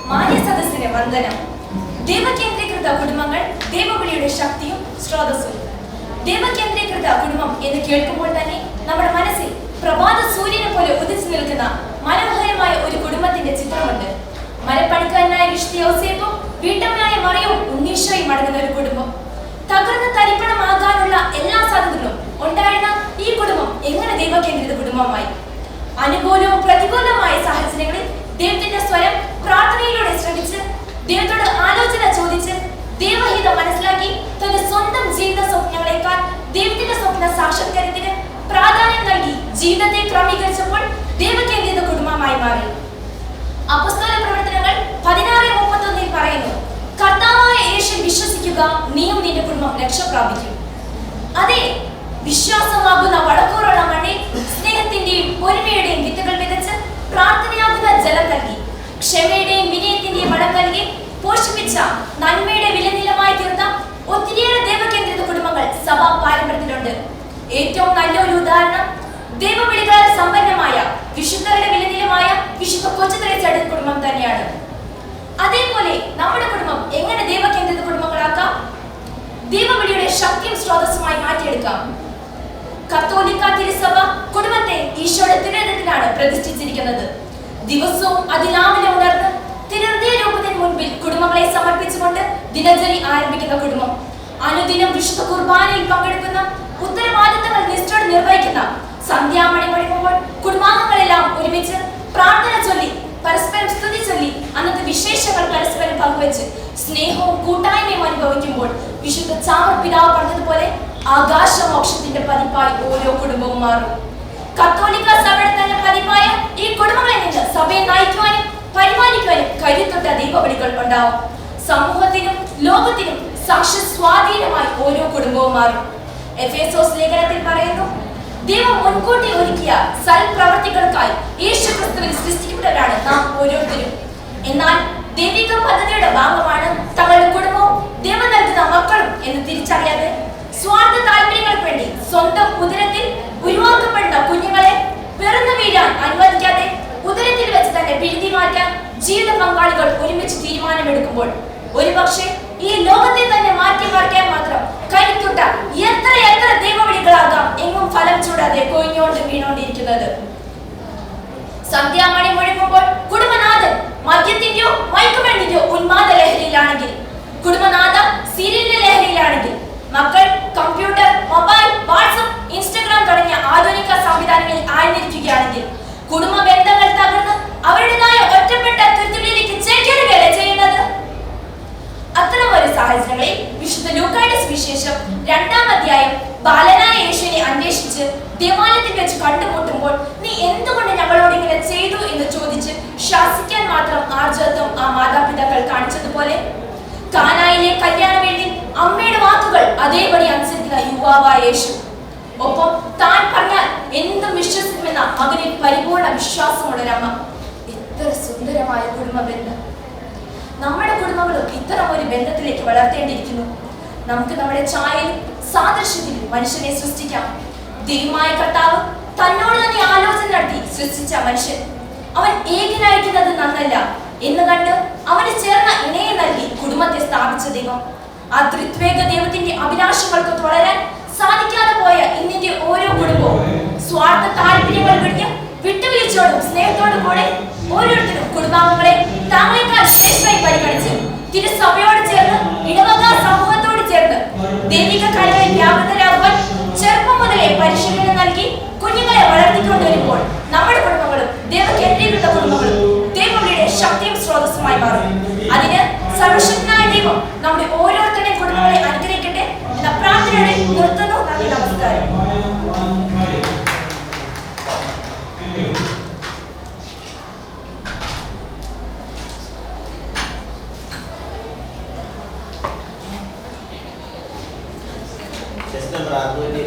മാന്യ സദസ്സിന് വന്ദനം. ദൈവകേന്ദ്രീകൃത കുടുംബങ്ങൾ ദൈവവിളിയുടെ ശക്തിയും സ്രോതസ്സും. ദൈവകേന്ദ്രീകൃത കുടുംബം എന്ന് കേൾക്കുമ്പോൾ തന്നെ നമ്മുടെ മനസ്സിൽ പ്രഭാത സൂര്യനെ പോലെ ഉദിച്ചു നിൽക്കുന്ന മനോഹരമായ ഒരു കുടുംബത്തിന്റെ ചിത്രമുണ്ട്. മരപ്പണിക്കാരനായ വിശുദ്ധ യോസേപ്പും വീട്ടമ്മയായ മറിയവും ഉണ്ണീശോയും അടങ്ങുന്ന ഒരു കുടുംബം. തകർന്ന് തരിപ്പണമാകാനുള്ള എല്ലാ സാധ്യതകളും ഉണ്ടായിരുന്ന ഈ കുടുംബം എങ്ങനെ ദൈവകേന്ദ്രിത കുടുംബമായി? അനുകൂലവും പ്രതികൂലമായ സാഹചര്യങ്ങളിൽ ദൈവത്തിന്റെ സ്വരം പ്രാർത്ഥനയിലൂടെ ശ്രമിച്ച് ദൈവത്തോട് ആലോചന ചോദിച്ച് ദൈവഹിതം മനസ്സിലാക്കി തന്റെ സ്വന്തം ജീവിത സ്വപ്നങ്ങളെക്കാൾ ദൈവത്തിന്റെ സ്വപ്ന സാക്ഷാത്കാരത്തിന് പ്രാധാന്യം നൽകി ജീവിതത്തെ ക്രമീകരിച്ചപ്പോൾ ദൈവകേന്ദ്രിത കുടുംബമായി മാറി. അപ്പോസ്തല പ്രവർത്തനങ്ങൾ 16:31 പറയുന്നു, കർത്താവായ യേശുവിൽ വിശ്വസിക്കുക, നീയും നിന്റെ കുടുംബം രക്ഷ പ്രാപിക്കും. അതെ, വിശ്വാസമാകുന്ന വടക്കൂറുള്ള മണ്ണിൽ സ്നേഹത്തിന്റെയും പൊരുമയുടെയും വിത്തുകൾ വിതച്ച് പ്രാർത്ഥനയാകുന്ന ജലം നൽകി ക്ഷമയുടെയും വിനയത്തിന്റെയും വളം നൽകി പോഷിപ്പിച്ച നന്മയുടെ വിലനിലമായി തീർത്ത ഒത്തിരിയേറെ ദൈവകേന്ദ്രിത കുടുംബങ്ങൾ സഭാ പാരമ്പര്യത്തിലുണ്ട്. ഏറ്റവും നല്ലൊരു ഉദാഹരണം ദൈവവിളികളാൽ സമ്പന്നമായ വിശുദ്ധരുടെ വിലനിലമായ വിശുദ്ധ കൊച്ചുതലച്ചട കുടുംബം തന്നെയാണ്. അതേപോലെ നമ്മുടെ കുടുംബം എങ്ങനെ ദൈവകേന്ദ്രിത കുടുംബങ്ങളാക്കാം? ദൈവവിളിയുടെ ശക്തിയും സ്രോതസ്സുമായി മാറ്റിയെടുക്കാം. കത്തോലിക്ക തിരുസഭ കുടുംബത്തെ ഈശോയുടെ തിരുരഥത്തിലാണ് പ്രതിഷ്ഠിച്ചിരിക്കുന്നത്. ദിവസവും അതിരാവിലെ ഉണർന്ന് തിരുഹൃദയ രൂപത്തിന് മുൻപിൽ കുടുംബങ്ങളെ സമർപ്പിച്ചുകൊണ്ട് ദിനചരി ആരംഭിക്കുന്ന കുടുംബം, അനുദിനം വിശുദ്ധ കുർബാനയിൽ പങ്കെടുക്കുന്ന, ഉത്തരവാദിത്തങ്ങൾ നിഷ്ഠയോടെ നിർവഹിക്കുന്ന, സന്ധ്യാമണി മുഴങ്ങുമ്പോൾ കുടുംബാംഗങ്ങളെല്ലാം ഒരുമിച്ച് പ്രാർത്ഥന ചൊല്ലി പരസ്പരം സ്തുതി ചൊല്ലി അന്നത്തെ വിശേഷങ്ങൾ പരസ്പരം പങ്കുവെച്ച് സ്നേഹവും കൂട്ടായ്മയും അനുഭവിക്കുമ്പോൾ വിശുദ്ധ ചാമർ പിതാവ് പറഞ്ഞതുപോലെ ആകാശമോക്ഷത്തിന്റെ പതിപ്പായി ഓരോ കുടുംബവും മാറും. കത്തോലിക്ക സഭയുടെ തന്നെ പതിപ്പായ ഈ കുടുംബങ്ങളിൽ നിന്ന് സഭയെ നയിക്കുവാനും പരിപാലിക്കുവാനും കരുത്തൊട്ട ദൈവവിളികൾ ഉണ്ടാവും. സമൂഹത്തിനും ലോകത്തിനും സാക്ഷി സ്വാധീനമായി ഓരോ കുടുംബവും മാറും. എഫേസോസ് ലേഖനത്തിൽ പറയുന്നു, ദൈവം മുൻകൂട്ടി ഒരുക്കിയ സൽപ്രവർത്തികൾക്കായി യേശു ക്രിസ്തുവിൽ സൃഷ്ടിക്കപ്പെട്ടവരാണ് നാം ഓരോരുത്തരും. എന്നാൽ ദൈവിക പദ്ധതിയുടെ ഭാഗമാണ് തങ്ങളുടെ കുടുംബവും ദൈവം നൽകുന്ന മക്കളും എന്ന് തിരിച്ചറിയാതെ സ്വാർത്ഥ താല്പര്യങ്ങൾക്ക് വേണ്ടി സ്വന്തം ഉദരത്തിൽ ഉരുവാക്കപ്പെടുന്ന കുഞ്ഞുങ്ങളെ പിറന്നു വീഴാൻ അനുവദിക്കാതെ ഉദരത്തിൽ വെച്ച് തന്നെ പിഴുതി മാറ്റാൻ ജീവിത പങ്കാളികൾ ഒരുമിച്ച് തീരുമാനമെടുക്കുമ്പോൾ ഒരുപക്ഷെ ഈ ലോകത്തെ തന്നെ മാറ്റിമറിക്കാൻ മാത്രം കരുത്തുട്ട എത്ര ദൈവവിളികളാകാം എങ്ങും ഫലം ചൂടാതെ കൊഴിഞ്ഞോണ്ട് വീണോണ്ടിരിക്കുന്നത്. സന്ധ്യാമണി മുഴങ്ങുമ്പോൾ കുടുംബനാഥൻ മദ്യത്തിന്റെയോ മയക്കുമരുന്നിന്റെയോ ഉന്മാദ ലഹരിയിലാണെങ്കിൽ, കുടുംബനാഥ സീരിയലിന്റെ ലഹരിയിലാണെങ്കിൽ, മക്കൾ കമ്പ്യൂട്ടർ, മൊബൈൽ, വാട്സ്ആപ്പ്, ഇൻസ്റ്റഗ്രാം തുടങ്ങിയ ആധുനിക സംവിധാനങ്ങളിൽ ആഴ്ന്നിരിക്കുകയാണെങ്കിൽ, കുടുംബ ബന്ധങ്ങൾ തകർന്ന് അവരുടേതായ ഒറ്റപ്പെട്ട തുരുത്തുകളിലേക്ക് ചേക്കേറുകയല്ലേ ചെയ്യുന്നത്? അത്തരം ഒരു സാഹചര്യങ്ങളിൽ വിശുദ്ധ ലൂക്കായുടെ സുവിശേഷം 2-ാം അധ്യായം ബാലനായ യേശുവിനെ അന്വേഷിച്ച് ദേവാലയത്തിൽ വെച്ച് കണ്ടുമുട്ടുമ്പോൾ നീ എന്തുകൊണ്ട് ഞങ്ങളോട് ഇങ്ങനെ ചെയ്തു എന്ന് ചോദിച്ച് ശാസിക്കാൻ മാത്രം ആർജവത്വം ആ മാതാപിതാക്കൾ കാണിച്ചതുപോലെ കാനായിലെ കല്യാണ വേണ്ടി അമ്മയുടെ വാക്കുകൾ അതേപടി അനുസരിക്കുന്ന യുവാവായ യേശു, ഒപ്പം താൻ പറഞ്ഞാൽ എന്തും വിശ്വസിക്കുമെന്ന മകനിൽ പരിപൂർണ വിശ്വാസമുള്ളൊരമ്മ. എത്ര സുന്ദരമായ കുടുംബ ബന്ധം! നമ്മുടെ കുടുംബങ്ങളും ഇത്തരം ഒരു ബന്ധത്തിലേക്ക് വളർത്തേണ്ടിയിരിക്കുന്നു. നമുക്ക് നമ്മുടെ ഛായയിലും സാദൃശ്യത്തിലും മനുഷ്യനെ സൃഷ്ടിക്കാം. ദൈവമായ കർത്താവ് തന്നോട് തന്നെ ആലോചന നടത്തി സൃഷ്ടിച്ച മനുഷ്യൻ അവൻ ഏകനായിരിക്കുന്നത് നന്നല്ല എന്ന് കണ്ട് അവന് ചേർന്ന ഇണയെ നൽകി കുടുംബത്തെ സ്ഥാപിച്ച ദൈവം, ആ ത്രിത്വേക ദൈവത്തിന്റെ അഭിലാഷങ്ങൾക്ക് തുടരാൻ സാധിക്കാതെ പോയ ഇന്നിന്റെ ഓരോ കുടുംബവും സ്വാർത്ഥ താല്പര്യങ്ങൾ വിളിഞ്ഞ് വിട്ടുവീഴ്ചയോടും സ്നേഹത്തോടും കൂടെ ഓരോരുത്തരും കുടുംബാംഗങ്ങളെ താങ്കളെക്കാൾ ശ്രേഷ്ഠമായി പരിഗണിച്ച് തിരുസഭയോട് ചേർന്ന് ഇടവക സമൂഹത്തോട് ചേർന്ന് ദൈവിക കഴിവിൽ വ്യാപൃതരാകുവാൻ ചെറുപ്പം മുതലേ പരിശീലനം നൽകി കുഞ്ഞുങ്ങളെ വളർത്തിക്കൊണ്ടുവരുമ്പോൾ നമ്മുടെ കുടുംബങ്ങളും ദൈവകേന്ദ്രീകൃത കുടുംബങ്ങളും ദൈവവിളിയുടെ ശക്തിയും സ്രോതസ്സുമായി മാറും. അതിന് സർവശക്തനായ ദൈവം നമ്മുടെ ഓരോരുത്തരുടെയും കുടുംബങ്ങളെ അനുഗ്രഹിക്കട്ടെ എന്ന പ്രാർത്ഥനയോടെ നിർത്തുന്നു. നന്ദി, നമസ്കാരം. Sistem Ragu ini